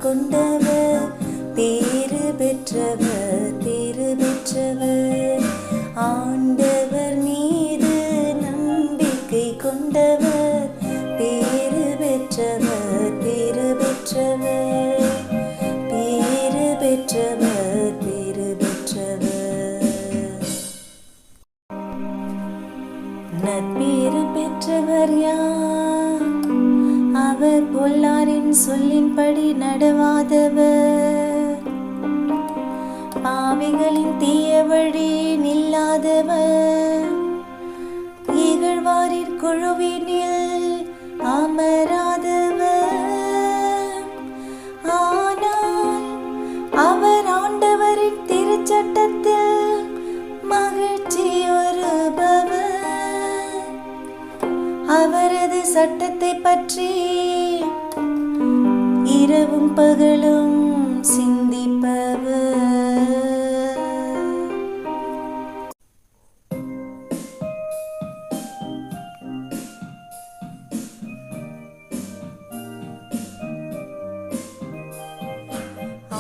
கொண்டவர் பேறு பெற்றவர் பேறு பெற்றவர். ஆண்டவர் மீது நம்பிக்கை கொண்டவர் பேறு பெற்றவர் பேறு பெற்றவர் பேறு பெற்றவர் பேறு பெற்றவர். நற்பேறு பெற்றவர் யார்? அவர் பொல்லாரின் சொல்லின்படி நடவாதவர், பாவிகளின் தீய வழி நில்லாதவர், இகழ்வாரின் குழுவினில் அமராதவர். ஆனால் அவர் ஆண்டவரின் திருச்சட்டத்தில் மகிழ்ச்சியுறுபவர், அவரது சட்டத்தை பற்றி இரவும் பகலும் சிந்திப்பவர்.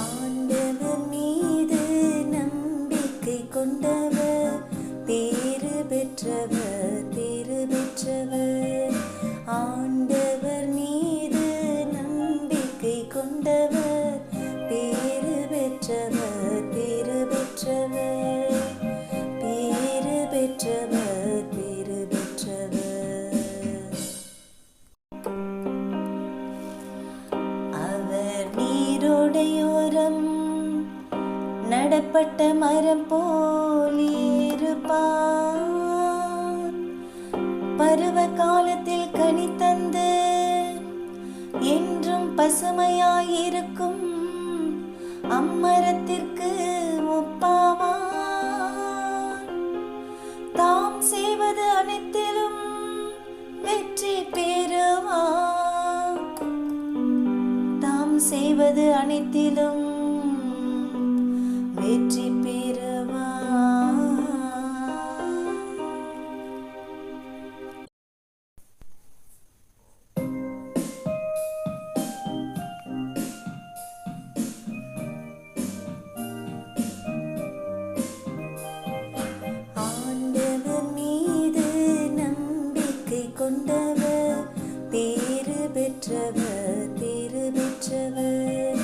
ஆண்டவர் மீது நம்பிக்கை கொண்டவர் பேறு பெற்றவர் பேறு பெற்றவர். ஆண்டவர் மீது நம்பிக்கை கொண்டவர் பேறு பெற்றவர் பேறு பெற்றவர் பேறு பெற்றவர் பேறு பெற்றவர். அவர் நீரோடையோரம் நடப்பட்ட மரம் போல் இருப்பார், பருவ காலத்தில் கனி தந்து என்றும் பசுமையாயிருக்கும் அம்மரத்திற்கு ஒப்பாவார். தாம் செய்வது அனைத்திலும் வெற்றி பெறுவார், தாம் செய்வது அனைத்திலும் வெற்றி பெறுவார். ஆண்டவர் மீது நம்பிக்கை கொண்டவர் பேறு பெற்றவர் பேறு பெற்றவர்.